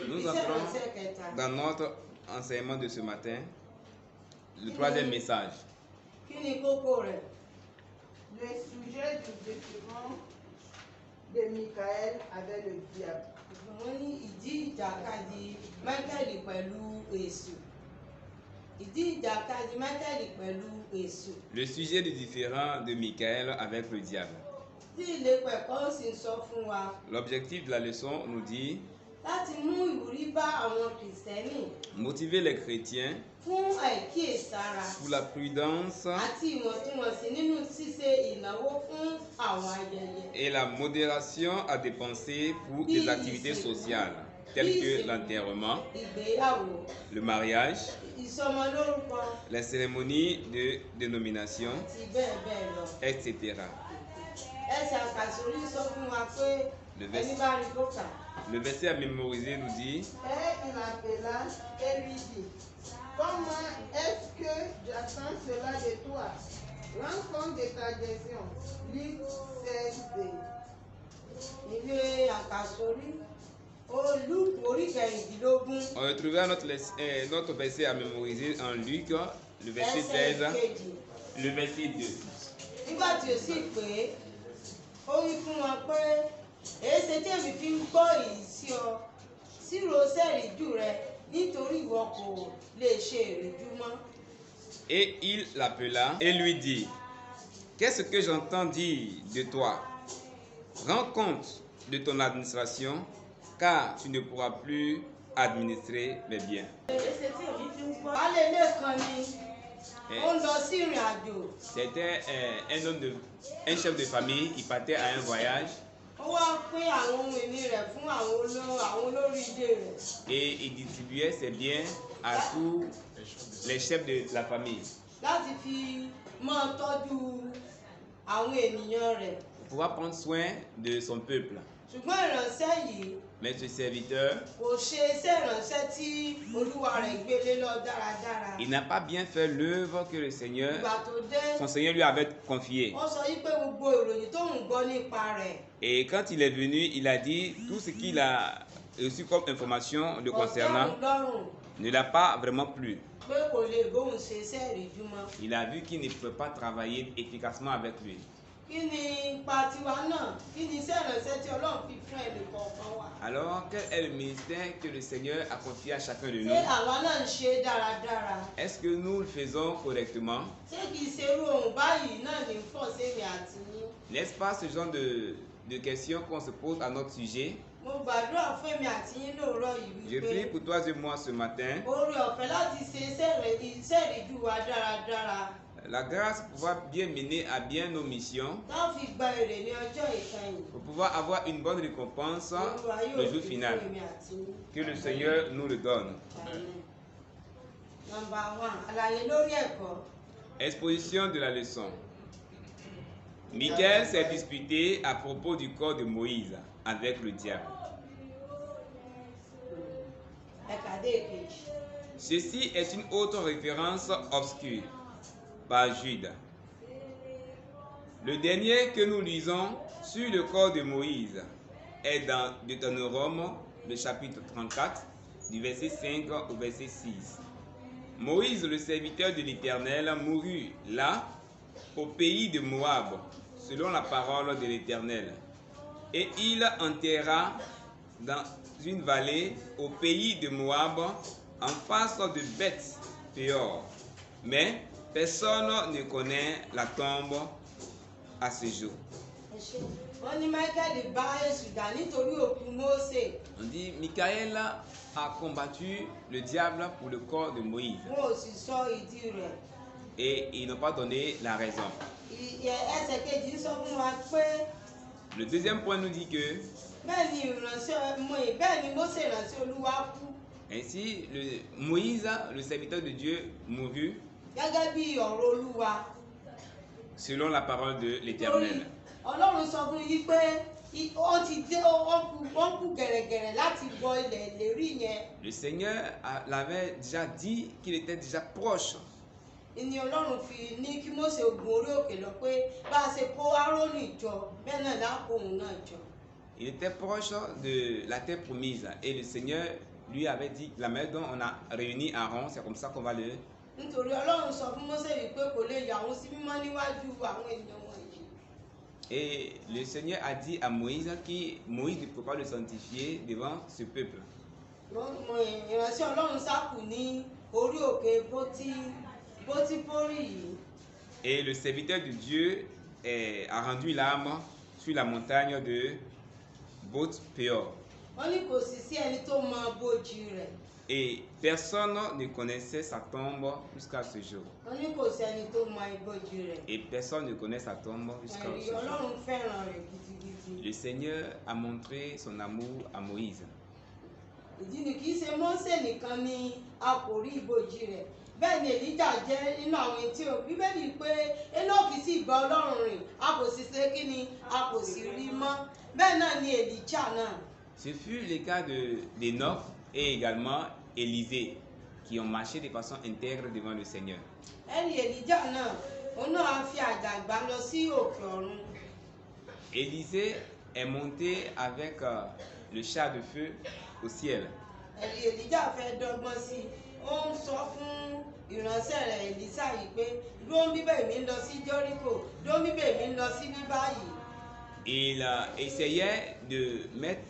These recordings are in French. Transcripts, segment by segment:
Nous entrons dans notre enseignement de ce matin, le troisième message. Le sujet du défilon de Michael avec le diable. Le sujet du différend de Michael avec le diable. L'objectif de la leçon nous dit motiver les chrétiens pour la prudence et la modération à dépenser pour des activités sociales telles que l'enterrement, le mariage, les cérémonies de dénomination, etc. Le verset à mémoriser nous dit: Et il appela et lui dit: comment est-ce que j'attends cela de toi? Rends compte de ta gestion. Luc 16. On retrouvera notre verset à mémoriser en Luc, le verset 16, le verset 2. Et il l'appela et lui dit: qu'est-ce que j'entends dire de toi? Rends compte de ton administration, car tu ne pourras plus administrer mes biens. C'était un chef de famille qui partait à un voyage. Et il distribuait ses biens à tous les chefs de la famille pour pouvoir prendre soin de son peuple. Mais ce serviteur, il n'a pas bien fait l'œuvre que son Seigneur lui avait confiée. Et quand il est venu, il a dit tout ce qu'il a reçu comme information le concernant ne l'a pas vraiment plu. Il a vu qu'il ne peut pas travailler efficacement avec lui. Alors, quel est le ministère que le Seigneur a confié à chacun de nous? Est-ce que nous le faisons correctement? N'est-ce pas ce genre de questions qu'on se pose à notre sujet? Je prie pour toi et moi ce matin. La grâce pour pouvoir bien mener à bien nos missions, pour pouvoir avoir une bonne récompense le jour final. Que le Seigneur nous le donne. Exposition de la leçon. Michael s'est disputé à propos du corps de Moïse avec le diable. Ceci est une autre référence obscure par Jude. Le dernier que nous lisons sur le corps de Moïse est dans Deutéronome, le chapitre 34, du verset 5 au verset 6. Moïse, le serviteur de l'Éternel, mourut là, au pays de Moab, selon la parole de l'Éternel. Et il enterra dans une vallée au pays de Moab, en face de Beth-péor. Mais personne ne connaît la tombe à ce jour. On dit Michael a combattu le diable pour le corps de Moïse. Et ils n'ont pas donné la raison. Le deuxième point nous dit que ainsi Moïse, le serviteur de Dieu, mourut selon la parole de l'Éternel. Le Seigneur l'avait déjà dit qu'il était déjà proche. Il était proche de la terre promise et le Seigneur lui avait dit, la main dont on a réuni Aaron, c'est comme ça qu'on va le... nítorí Ọlọ́run sọ fún Mósè wípé kò lè yà òun sí mímọ́ níwájú àwọn ènìyàn wọ̀nyí. Et le Seigneur a dit à Moïse que Moïse ne peut pas le sanctifier devant ce peuple. Ìránṣẹ́ Ọlọ́run sákù ní orí òkè Bótífórì yìí. Et le serviteur de Dieu a rendu l'âme sur la montagne de Bot-Péor. Wọ́n ní kò sì sí ẹni tó mọ bójì rẹ̀. Et personne ne connaissait sa tombe jusqu'à ce jour. Wọ́n ní kò sí ẹni tó mọ ibojì rẹ̀. Et personne ne connaît sa tombe jusqu'à ce jour. Ọlọ́run fẹ́ràn rẹ̀ gidigidi. Le Seigneur a montré son amour à Moïse. Ìdí ni kì í ṣe Mósè nìkan ni a kò rí ibojì rẹ̀. Bẹ́ẹ̀ ni Èlíjà jẹ́ nínú àwọn tí o Bíbélì pé Énókì sì bá Ọlọ́run rìn, a kò sì ṣe kí ni, a kò sì rí mọ́. Bẹ́ẹ̀ náà ni Èlíjà náà. Ce fut le cas d'Enoch et également Élisée qui ont marché de façon intègre devant le Seigneur. Ẹni Èlíjà náà, òun náà fi àjàgbá lọ sí òkè ọ̀run. Élisée est monté avec le char de feu au ciel. Ẹni Èlíjà fẹ́ dọ́gbọ́n sí i, ó ń sọ fún ìránṣẹ́ rẹ̀ Èlísà yìí pé dúró bíbẹ̀ mi ń lọ sí Jẹ́ríkò, dúró bíbẹ̀ mi ń lọ sí bíbáyìí. Il essayait de mettre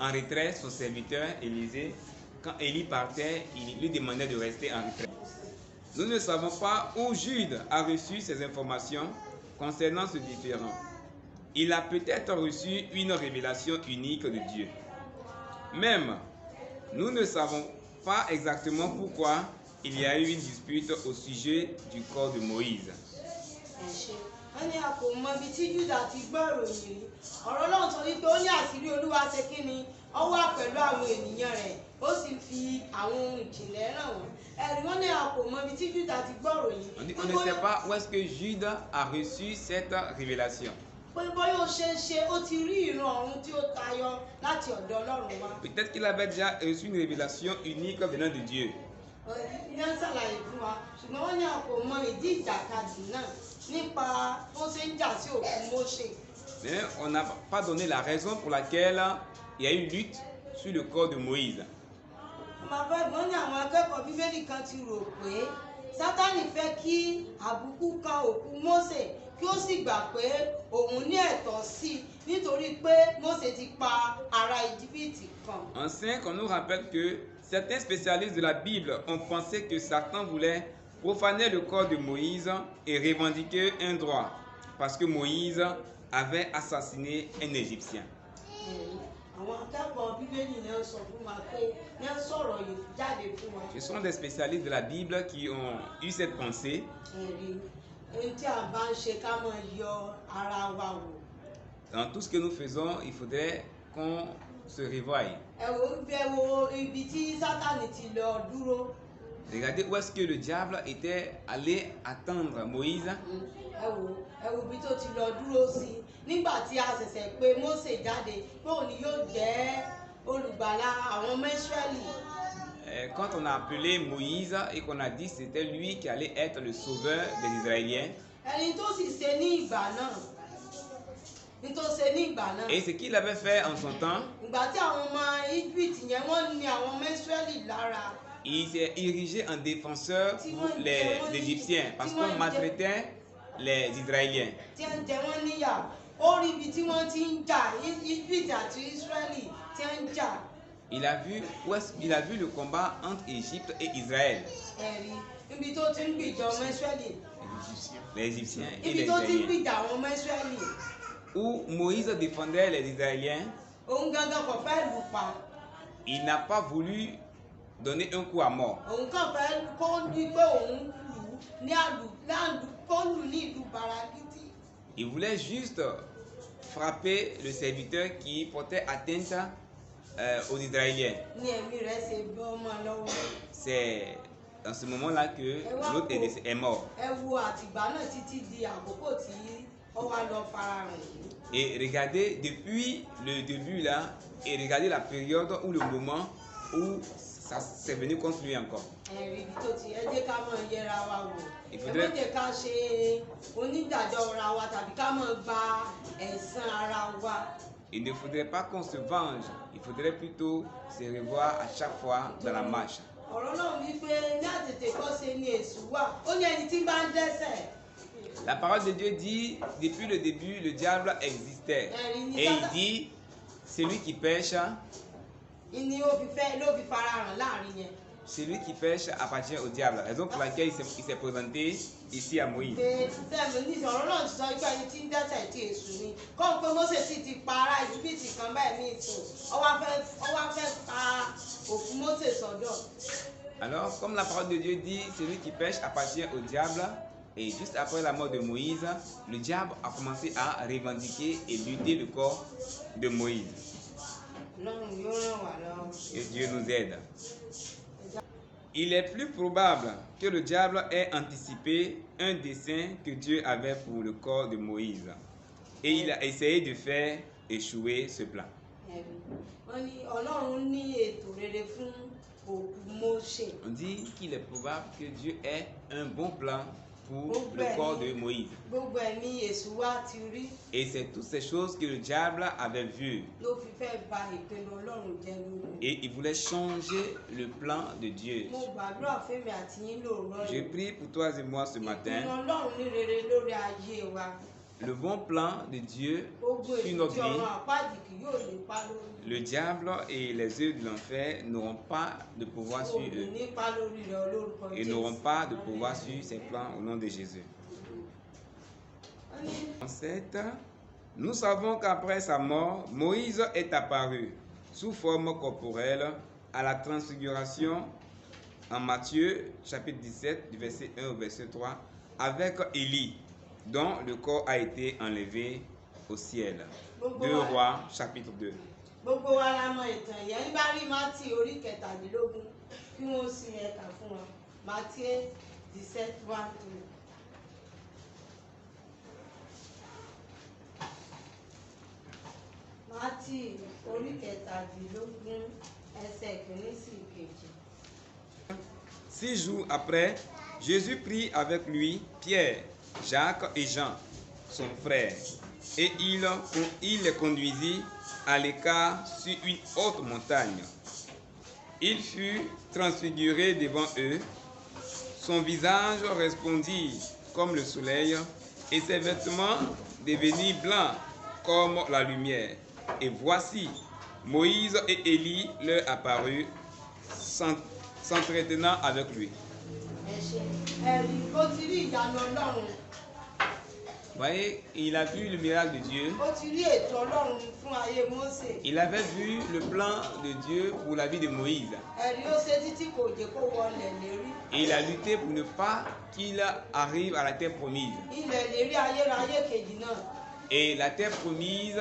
en retrait son serviteur Élisée. Quand Élie partait, il lui demandait de rester en retrait. Nous ne savons pas où Jude a reçu ces informations concernant ce différend. Il a peut-être reçu une révélation unique de Dieu. Même, nous ne savons pas exactement pourquoi il y a eu une dispute au sujet du corps de Moïse. Wọ́n ní a kò mọ ibi tí Júdà ti gbọ́ ìròyìn rí. Ọ̀rọ̀ Ọlọ́run sọ wípé ó ní àṣírí Olúwa ṣe kí ni, ó wà pẹ̀lú àwọn ènìyàn rẹ̀, ó sì fi àwọn ohun ìjìnlẹ̀ ràn wọ́n. Ẹ̀rí wọ́n ní a kò mọ ibi tí Júdà ti gbọ́ ìròyìn. On ne sait pas où est-ce que Jude a reçu cette révélation. Pé bóyá ó ṣe ó ti rí ìran ọ̀run tí ó tayọ láti ọ̀dọ̀ Ọlọ́run wá. Peut-être qu'il avait déjà reçu une révélation unique venant de Dieu. Ní ń ṣàlàyé fún wa, ṣùgbọ́n wọ́n ní a kò mọ ìdí ìjàkadì náà nípa bó ṣe ń jà sí òkú Mósè. Mais on n'a pas donné la raison pour laquelle il y a eu lutte sur le corps de Moïse. Wọ́n ní àwọn akẹ́kọ̀ọ́ Bíbélì kan ti rò pé Sátánì fẹ́ kí àbùkù kan òkú Mósè kí ó sì gbà pé òun ní ẹ̀tọ́ sí i nítorí pé Mósè ti pa ará Íjíbítì kan. En 5, on nous rappelle que certains spécialistes de la Bible ont pensé que Satan voulait profaner le corps de Moïse et revendiquer un droit parce que Moïse avait assassiné un Égyptien. Ce sont des spécialistes de la Bible qui ont eu cette pensée. Dans tout ce que nous faisons, il faudrait qu'on se revoie. Regardez où est-ce que le diable était allé attendre Moïse. Nígbà tí a ṣẹ̀ṣẹ̀ pé Mósè jáde pé òun ni yóò jẹ́ olùgbàlà àwọn ọmọ Ísírẹ́lì. Quand on a appelé Moïse et qu'on a dit que c'était lui qui allait être le sauveur des Israéliens. Ẹni tó sì ṣe ní ìgbà náà. Et ce qu'il avait fait en son temps. Ìgbà tí àwọn ọmọ Íjíbítì yẹn wọ́n ní àwọn ọmọ Ísírẹ́lì lára. Il s'est érigé en défenseur pour les Égyptiens parce qu'on maltraitait les Israéliens. Il a vu le combat entre Égypte et Israël. Les Égyptiens et les Israéliens. Où Moïse défendait les Israéliens. Il n'a pas voulu donner un coup à mort. Il voulait juste frapper le serviteur qui portait atteinte aux Israéliens. C'est dans ce moment-là que l'autre est mort. Et regardez depuis le début là, et regardez la période ou le moment où ça c'est venu contre lui encore. Il faudrait... Il ne faudrait pas qu'on se venge, il faudrait plutôt se revoir à chaque fois dans la marche. ọ̀rọ̀ náà wí pé ní àtètè kọ́ ṣe ni èṣù wà ó ní ẹni tí bá ń dẹ́ṣẹ̀. La parole de Dieu dit, depuis le début, le diable existait. Et il dit, celui qui pêche, celui qui pêche appartient au diable. Raison pour laquelle il s'est présenté ici à Moïse. Alors, comme la parole de Dieu dit, celui qui pêche appartient au diable. Et juste après la mort de Moïse, le diable a commencé à revendiquer et lutter le corps de Moïse. Et Dieu nous aide. Il est plus probable que le diable ait anticipé un dessein que Dieu avait pour le corps de Moïse. Et il a essayé de faire échouer ce plan. On dit qu'il est probable que Dieu ait un bon plan pour le corps de Moïse. Et c'est toutes ces choses que le diable avait vues. Et il voulait changer le plan de Dieu. Je prie pour toi et moi ce matin. Le bon plan de Dieu sur notre vie, le diable et les œuvres de l'enfer n'auront pas de pouvoir sur eux. Ils n'auront pas de pouvoir sur ces plans au nom de Jésus. Nous savons qu'après sa mort, Moïse est apparu sous forme corporelle à la transfiguration en Matthieu chapitre 17 du verset 1 au verset 3 avec Élie, dont le corps a été enlevé au ciel. 2 Rois chapitre 2. Gbogbo wa la mọ̀ ìtàn yẹn bá rí Mátì orí 17 kí wọ́n sì ẹ̀ka fún wọn. Matthieu 17:1-3. Mátì orí 17 ẹsẹ̀ 1-2. 6 jours après, Jésus prit avec lui Pierre, Jacques et Jean, son frère, et il les conduisit à l'écart sur une haute montagne. Il fut transfiguré devant eux, son visage resplendit comme le soleil, et ses vêtements devenus blancs comme la lumière. Et voici, Moïse et Élie leur apparurent, s'entretenant avec lui. Vous voyez, il a vu le miracle de Dieu. Il avait vu le plan de Dieu pour la vie de Moïse. Et il a lutté pour ne pas qu'il arrive à la terre promise. Et la terre promise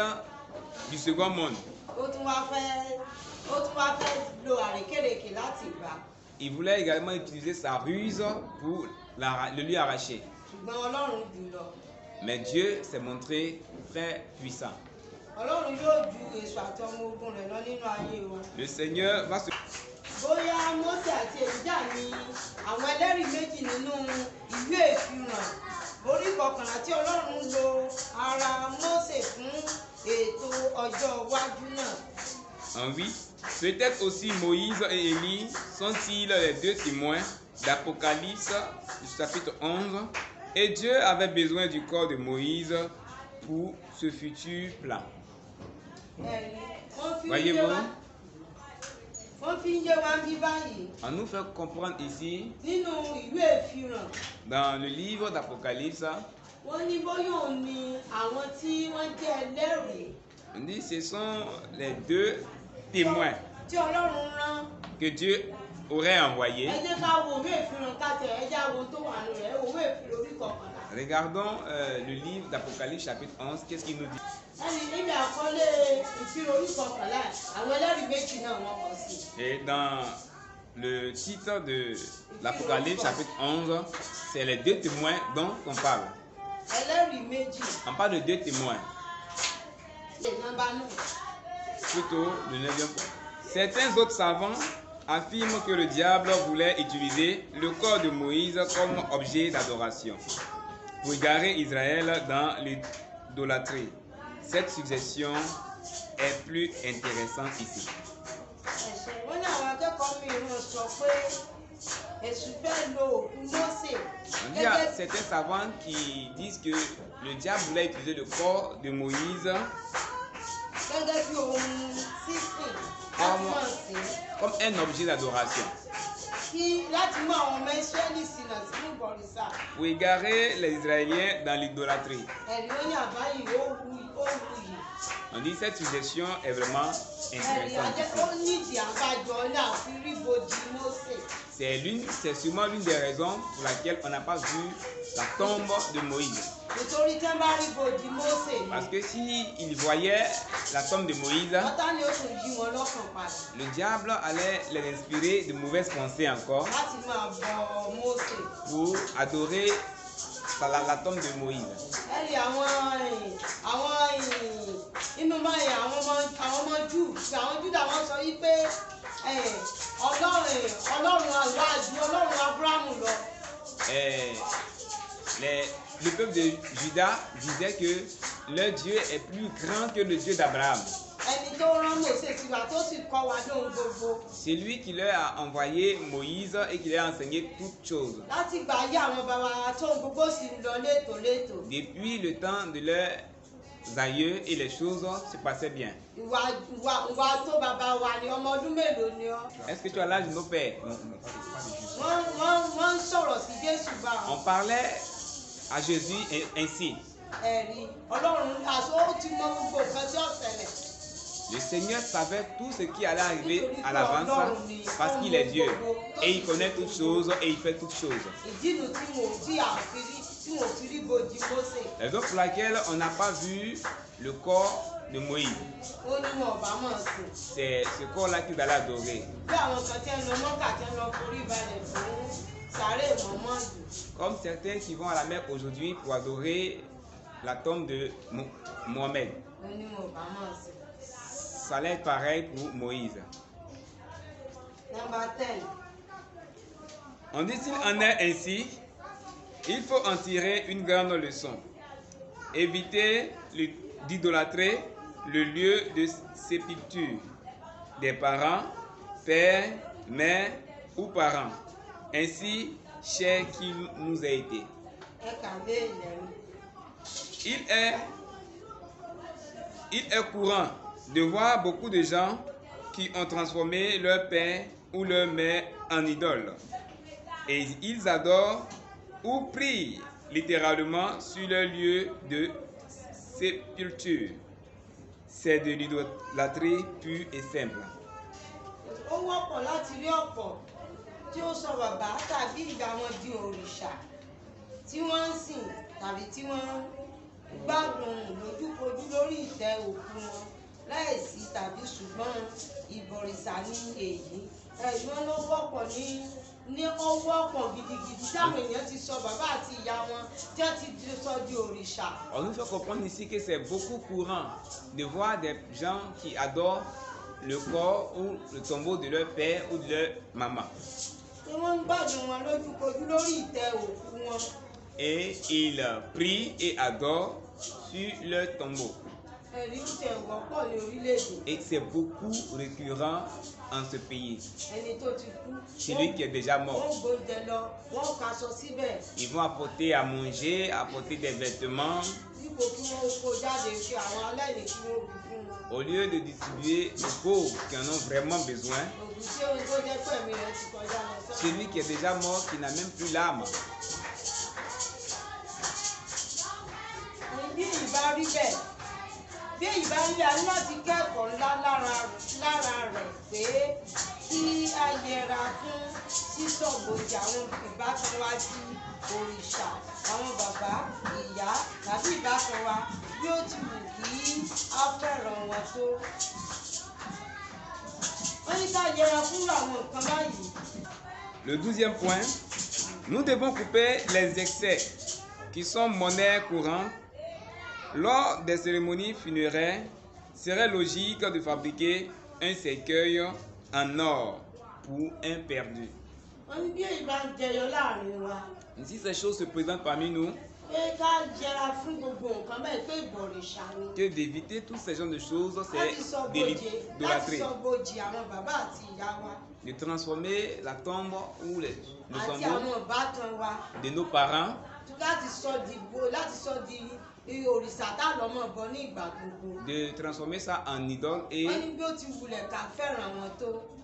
du second monde. Il voulait également utiliser sa ruse pour le lui arracher. Mais Dieu s'est montré très puissant. Le Seigneur va se... Bóyá Mósè àti Èlíjà ni àwọn ẹlẹ́rìí méjì nínú ìwé ìfihàn orí 11 tí Ọlọ́run lo ara Mósè fún ètò ọjọ́ iwájú náà. En oui, peut-être aussi Moïse et Élie sont-ils les deux témoins d'Apocalypse du chapitre 11. Et Dieu avait besoin du corps de Moïse pour ce futur plan. Voyez-vous? On nous fait comprendre ici, dans le livre d'Apocalypse, on dit que ce sont les deux témoins que Dieu aurait envoyés. Regardons le livre d'Apocalypse chapitre 11, qu'est-ce qu'il nous dit? Et dans le titre de l'Apocalypse chapitre 11, c'est les deux témoins dont on parle. On parle de deux témoins. Plutôt le 9e point. Certains autres savants affirment que le diable voulait utiliser le corps de Moïse comme objet d'adoration pour égarer Israël dans l'idolâtrie. Cette suggestion est plus intéressant ici. Ẹ̀ṣẹ̀ wọ́n ní àwọn akẹ́kọ̀ọ́ mìíràn sọ pé Èṣù fẹ́ lo òkú Mósè On dit à certains savants qui disent que le diable voulait utiliser le corps de Moïse gẹ́gẹ́ bí ohun sísìn láti máa sìn comme un objet d'adoration láti mú àwọn ọmọ Ísírẹ́lì ṣìnà sínú ìbọ̀rìṣà. pour égarer les Israéliens dans l'idolâtrie. Ẹ̀rí ó ní àbáyé ó wuyì. On dit que cette suggestion est vraiment intéressante. C'est sûrement l'une des raisons pour laquelle on n'a pas vu la tombe de Moïse. Parce que s'il voyait la tombe de Moïse, le diable allait les inspirer de mauvaises pensées encore pour adorer la tombe de Moïse. Le peuple de Juda disait que leur Dieu est plus grand que le Dieu d'Abraham. C'est lui qui leur a envoyé Moïse et qui leur a enseigné toutes choses. Depuis le temps de leurs aïeux et les choses se passaient bien. Est-ce que tu as l'âge de nos pères? On parlait à Jésus ainsi. Le Seigneur savait tout ce qui allait arriver à l'avance parce qu'il est Dieu et il connaît toutes choses et il fait toutes choses. Raison pour laquelle on n'a pas vu le corps de Moïse. C'est ce corps-là qu'ils allaient adorer. Comme certains qui vont à la Mecque aujourd'hui pour adorer la tombe de Mohamed. Ça allait être pareil pour Moïse. On dit s'il en est ainsi, il faut en tirer une grande leçon. Éviter d'idolâtrer le lieu de sépulture des parents, pères, mères ou parents, ainsi cher qu'il nous a été. Il est courant de voir beaucoup de gens qui ont transformé leur père ou leur mère en idole. Et ils adorent ou prient littéralement sur leur lieu de sépulture. C'est de l'idolâtrie pure et simple. Tí ó sọ bàbá tàbí ìgbà wọn di òrìṣà tí wọ́n ń sìn tàbí tí wọ́n gbádùn lójúkojú lórí ìtẹ́ òkú wọn láìsí tàbí ṣùgbọ́n ìbọ̀rìṣà ní èyí. Ẹ̀gbọ́n ló wọ́pọ̀ ní ọwọ́ ọ̀pọ̀ gidigidi táwọn èèyàn ti sọ bàbá àti ìyá wọn tí wọ́n ti sọ di òrìṣà. On nous fait comprendre ici que c'est beaucoup courant de voir des gens qui adorent le corps ou le tombeau de leur père ou de leur maman. Et ils prient et adorent sur leur tombeau. Et c'est beaucoup récurrent en ce pays. Celui qui est déjà mort. Ils vont apporter à manger, apporter des vêtements. Au lieu de distribuer aux pauvres qui en ont vraiment besoin, celui qui est déjà mort, qui n'a même plus l'âme. Bí èyí bá rí bẹ́ẹ̀, a ní láti kẹ́kọ̀ọ́ ńlá lára rẹ̀ pé kí a yẹra fún sísọ̀gbòdì àwọn ìbátan wa di òrìṣà, àwọn bàbá, ìyá tàbí ìbátan wa bí ó ti wù kí a fẹ́ràn wọn tó. Wọ́n ní ká yẹra fún àwọn nǹkan báyìí. Le 12e point, nous devons couper les excès qui sont monnaie courante. Lors des cérémonies funéraires, il serait logique de fabriquer un cercueil en or pour un perdu. Si ces choses se présentent parmi nous, Que d'éviter tous ces genres de choses, c'est de l'idolâtrie. De transformer la tombe ou le tombeau de nos parents de transformer ça en idole et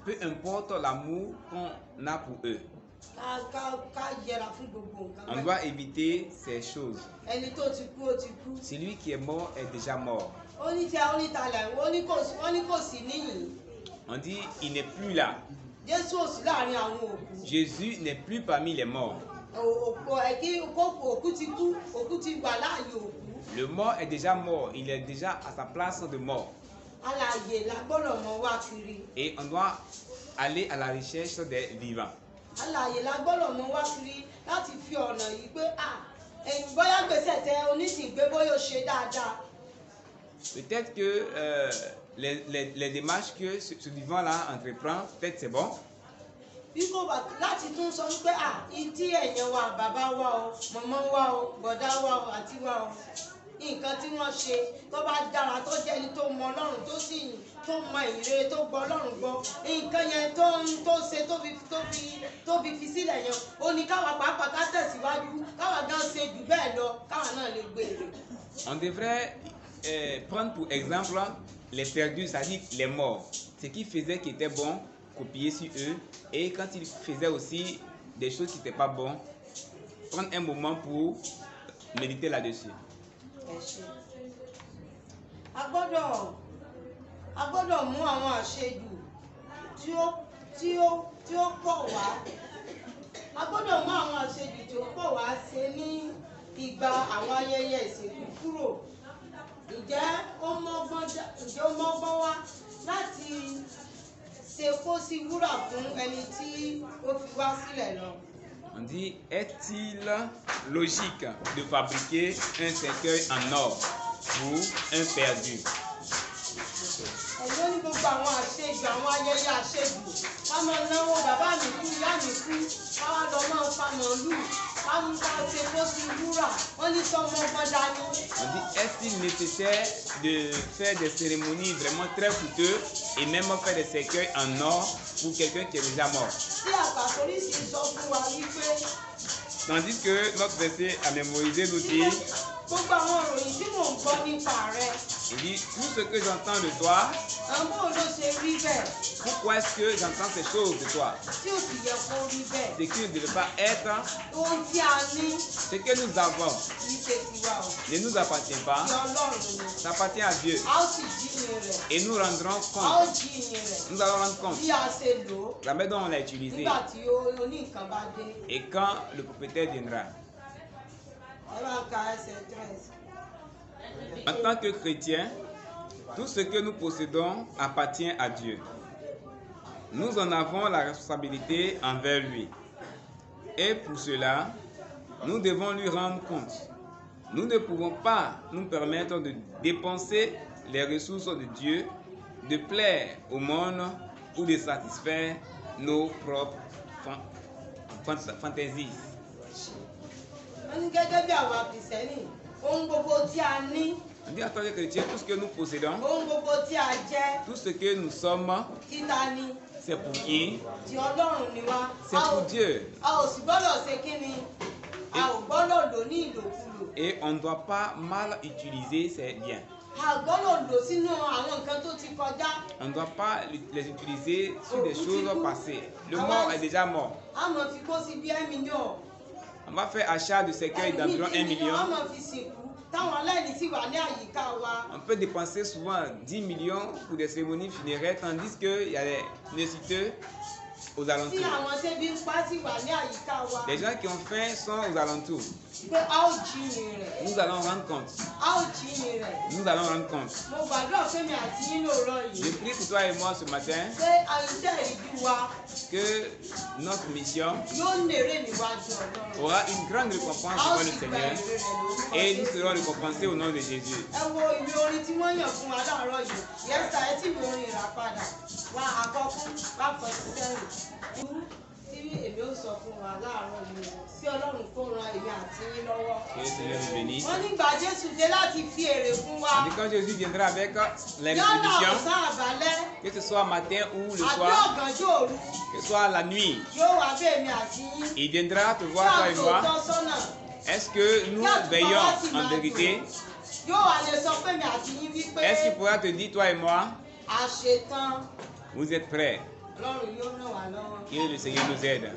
peu importe l'amour qu'on a pour eux. On doit éviter ces choses. Celui qui est mort est déjà mort. On dit il n'est plus là. Jésus n'est plus parmi les morts. Le mort est déjà mort, il est déjà à sa place de mort. Et on doit aller à la recherche des vivants. Peut-être que les démarches que ce vivant-là entreprend, peut-être c'est bon. On devrait prendre pour exemple les perdus, c'est-à-dire les morts. Ce qu'ils faisaient qui était bon, copier sur eux, et quand ils faisaient aussi des choses qui n'étaient pas bonnes, prendre un moment pour méditer là-dessus. On dit, est-il logique de fabriquer un cercueil en or pour un perdu? On dit, est-il nécessaire de faire des cérémonies vraiment très coûteuses et même faire des cercueils en or pour quelqu'un qui est déjà mort? Tandis que notre verset à mémoriser nous dit, il dit, tout ce que j'entends de toi, pourquoi est-ce que j'entends ces choses de toi? Ce qui ne devait pas être, ce que nous avons ne nous appartient pas, ça appartient à Dieu. Et nous rendrons compte, nous allons rendre compte la manière dont on l'a utilisé et quand le propriétaire viendra. En tant que chrétiens, tout ce que nous possédons appartient à Dieu. Nous en avons la responsabilité envers lui. Et pour cela, nous devons lui rendre compte. Nous ne pouvons pas nous permettre de dépenser les ressources de Dieu, de plaire au monde ou de satisfaire nos propres fantaisies. On dit en tant que chrétien, tout ce que nous possédons, tout ce que nous sommes, c'est pour qui? C'est pour Dieu. Et on ne doit pas mal utiliser ces biens. On ne doit pas les utiliser sur des choses passées. Le mort est déjà mort. On va faire achat de cercueil d'environ 1 million. On peut dépenser souvent 10 millions pour des cérémonies funéraires, tandis qu'il y a des nécessiteux aux alentours. Les gens qui ont faim sont aux alentours. Nous allons rendre compte. Nous allons rendre compte. Je prie pour toi et moi ce matin que notre mission aura une grande récompense devant le Seigneur et nous serons récompensés au nom de Jésus. sọ fún wa láàárọ̀ yìí kí Ọlọ́run kó ran èmi àti yín lọ́wọ́. Que le Seigneur nous bénisse. Wọ́n nígbà Jésù dé láti fi èrè fún wa. Et quand Jésus viendra avec Yálà l'expédition, ọ̀sán àbálẹ́ que ce soit matin ou le àbí soir, ọ̀gànjọ́ òru que ce soit la nuit, yóò wá bẹ́ẹ̀ mi àti yín. il viendra te voir Kí toi et moi. àtòótọ́ sọ́nà. Est-ce que nous veillons en vérité? Yóò wá lè sọ pé mi àti yín wípé Est-ce qu'il pourra te dire, toi et moi, àṣetán vous êtes prêts? Ọlọ́run yóò ràn wá lọ́wọ́. Que le Seigneur nous aide.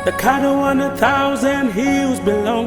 The cattle on 1,000 hills belong